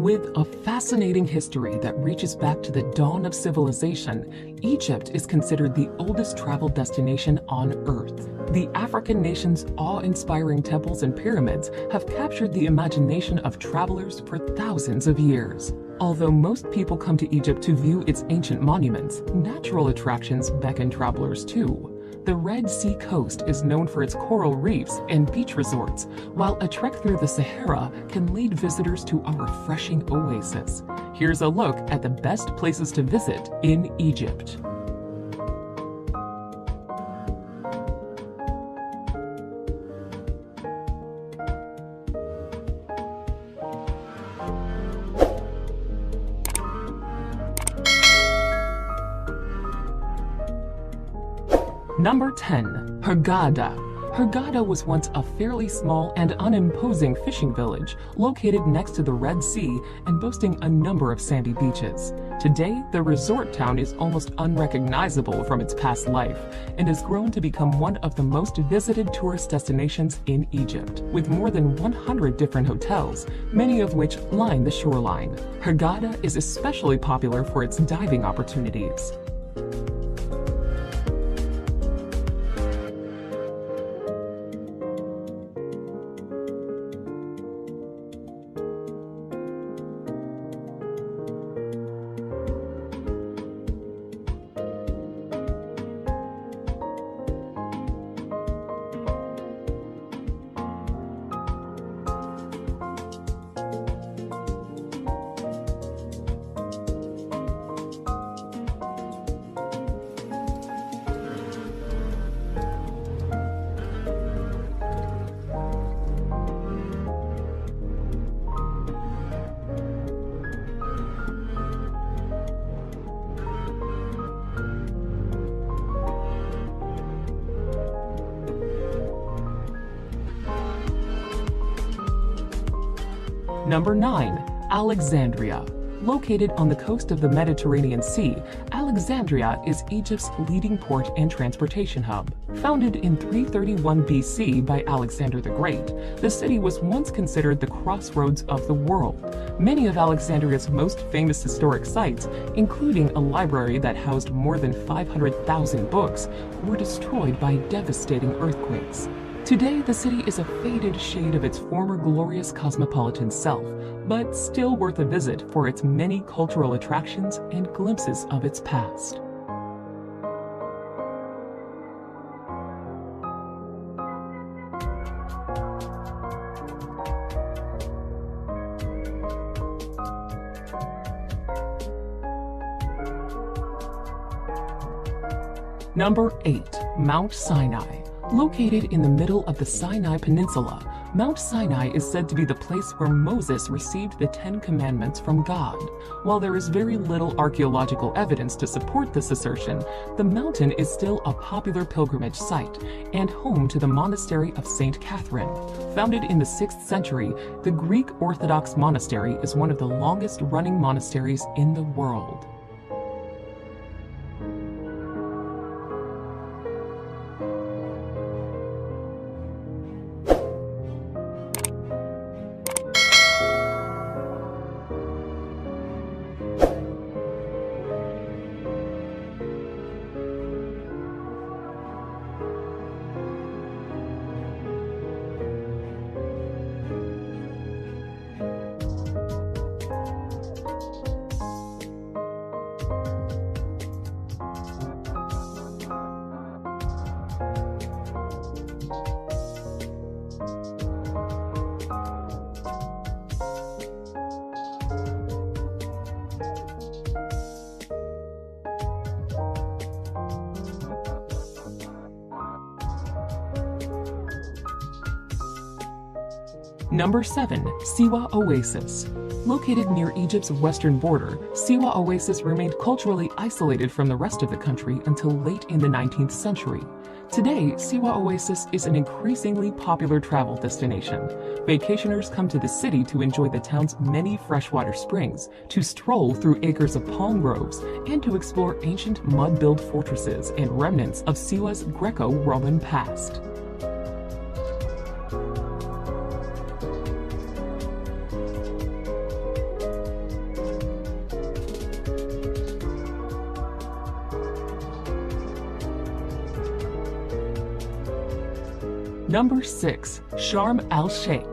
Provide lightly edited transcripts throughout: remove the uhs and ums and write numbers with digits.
With a fascinating history that reaches back to the dawn of civilization, Egypt is considered the oldest travel destination on Earth. The African nation's awe-inspiring temples and pyramids have captured the imagination of travelers for thousands of years. Although most people come to Egypt to view its ancient monuments, natural attractions beckon travelers too. The Red Sea coast is known for its coral reefs and beach resorts, while a trek through the Sahara can lead visitors to a refreshing oasis. Here's a look at the best places to visit in Egypt. Number 10. Hurghada. Hurghada was once a fairly small and unimposing fishing village located next to the Red Sea and boasting a number of sandy beaches. Today, the resort town is almost unrecognizable from its past life and has grown to become one of the most visited tourist destinations in Egypt, with more than 100 different hotels, many of which line the shoreline. Hurghada is especially popular for its diving opportunities. Number 9. Alexandria. Located on the coast of the Mediterranean Sea, Alexandria is Egypt's leading port and transportation hub. Founded in 331 BC by Alexander the Great, the city was once considered the crossroads of the world. Many of Alexandria's most famous historic sites, including a library that housed more than 500,000 books, were destroyed by devastating earthquakes. Today, the city is a faded shade of its former glorious cosmopolitan self, but still worth a visit for its many cultural attractions and glimpses of its past. Number 8. Mount Sinai. Located in the middle of the Sinai Peninsula, Mount Sinai is said to be the place where Moses received the 10 Commandments from God. While there is very little archaeological evidence to support this assertion, the mountain is still a popular pilgrimage site and home to the monastery of St. Catherine. Founded in the 6th century, the Greek Orthodox monastery is one of the longest-running monasteries in the world. Number 7. Siwa Oasis. Located near Egypt's western border, Siwa Oasis remained culturally isolated from the rest of the country until late in the 19th century. Today, Siwa Oasis is an increasingly popular travel destination. Vacationers come to the city to enjoy the town's many freshwater springs, to stroll through acres of palm groves, and to explore ancient mud-built fortresses and remnants of Siwa's Greco-Roman past. Number 6. Sharm El-Shaikh.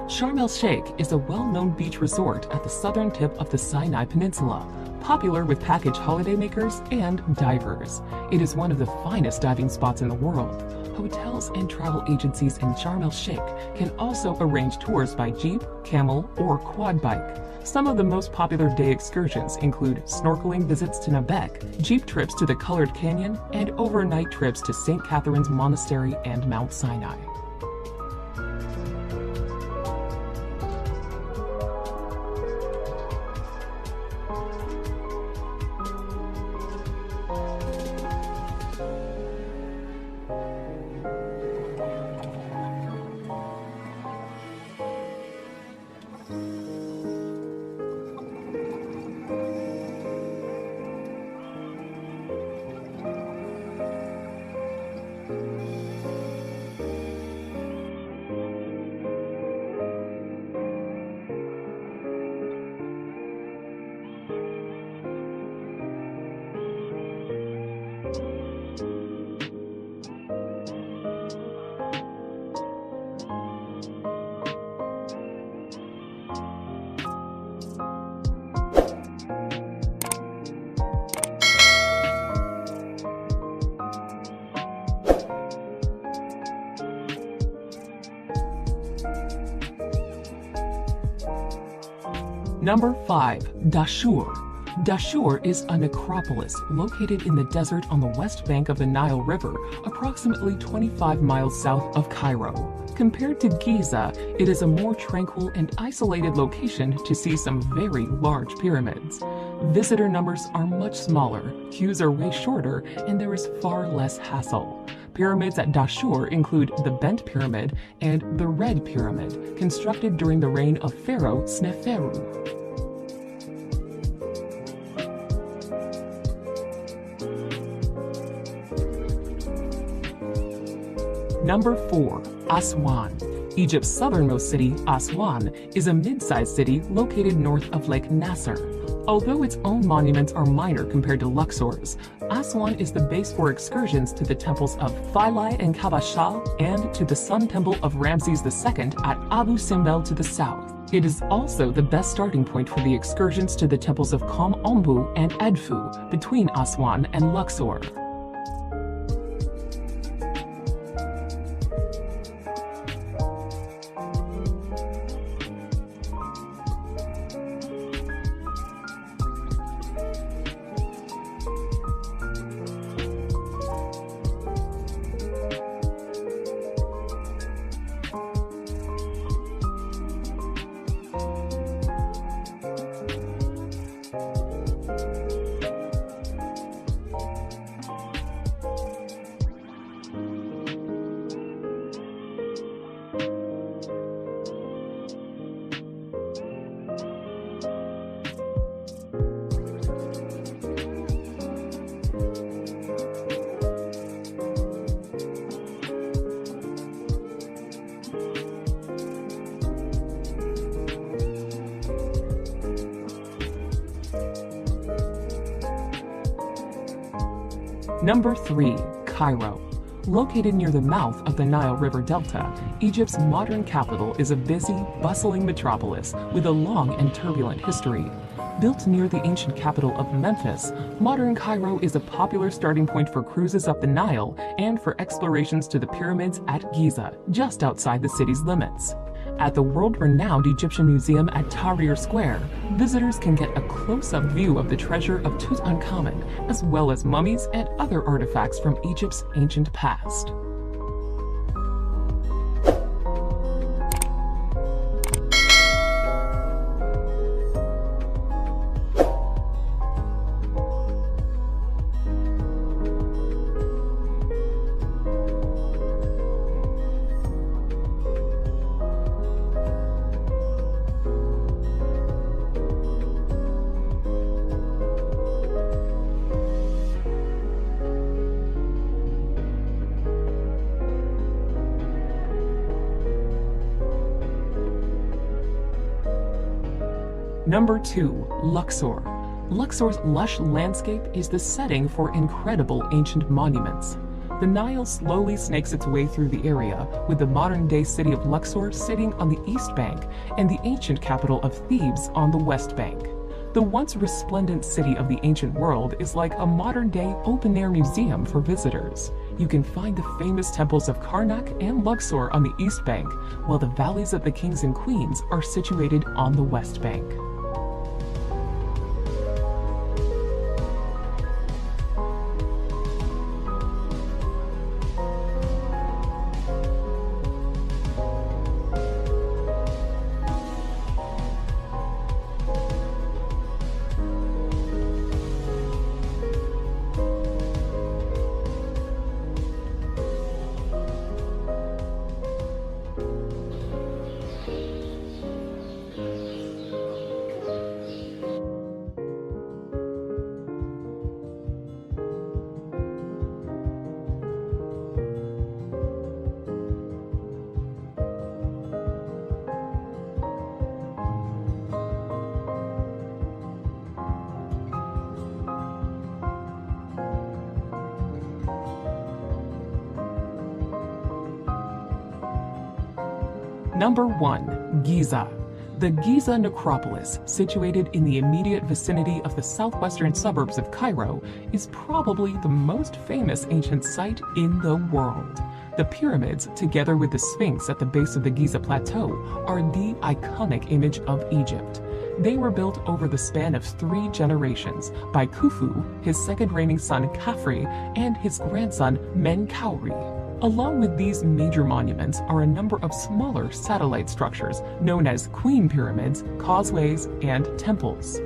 Sharm El-Shaikh is a well-known beach resort at the southern tip of the Sinai Peninsula, popular with package holidaymakers and divers. It is one of the finest diving spots in the world. Hotels and travel agencies in Sharm El-Shaikh can also arrange tours by jeep, camel, or quad bike. Some of the most popular day excursions include snorkeling visits to Nabec, jeep trips to the Colored Canyon, and overnight trips to St. Catherine's Monastery and Mount Sinai. Number 5. Dashur. Dashur is a necropolis located in the desert on the west bank of the Nile River, approximately 25 miles south of Cairo. Compared to Giza, it is a more tranquil and isolated location to see some very large pyramids. Visitor numbers are much smaller, queues are way shorter, and there is far less hassle. Pyramids at Dashur include the Bent Pyramid and the Red Pyramid, constructed during the reign of Pharaoh Sneferu. Number 4. Aswan. Egypt's southernmost city, Aswan, is a mid-sized city located north of Lake Nasser. Although its own monuments are minor compared to Luxor's, Aswan is the base for excursions to the temples of Philae and Kabashal and to the Sun Temple of Ramses II at Abu Simbel to the south. It is also the best starting point for the excursions to the temples of Kom Ombu and Edfu between Aswan and Luxor. Number 3. Cairo. Located near the mouth of the Nile River Delta, Egypt's modern capital is a busy, bustling metropolis with a long and turbulent history. Built near the ancient capital of Memphis, modern Cairo is a popular starting point for cruises up the Nile and for explorations to the pyramids at Giza, just outside the city's limits. At the world-renowned Egyptian Museum at Tahrir Square, visitors can get a close-up view of the treasure of Tutankhamun, as well as mummies and other artifacts from Egypt's ancient past. Number 2. Luxor. Luxor's lush landscape is the setting for incredible ancient monuments. The Nile slowly snakes its way through the area, with the modern-day city of Luxor sitting on the east bank and the ancient capital of Thebes on the west bank. The once resplendent city of the ancient world is like a modern-day open-air museum for visitors. You can find the famous temples of Karnak and Luxor on the east bank, while the valleys of the kings and queens are situated on the west bank. Number 1. Giza. The Giza necropolis, situated in the immediate vicinity of the southwestern suburbs of Cairo, is probably the most famous ancient site in the world. The pyramids, together with the Sphinx at the base of the Giza plateau, are the iconic image of Egypt. They were built over the span of 3 generations by Khufu, his second reigning son Khafre, and his grandson Menkaure. Along with these major monuments are a number of smaller satellite structures known as queen pyramids, causeways, and temples.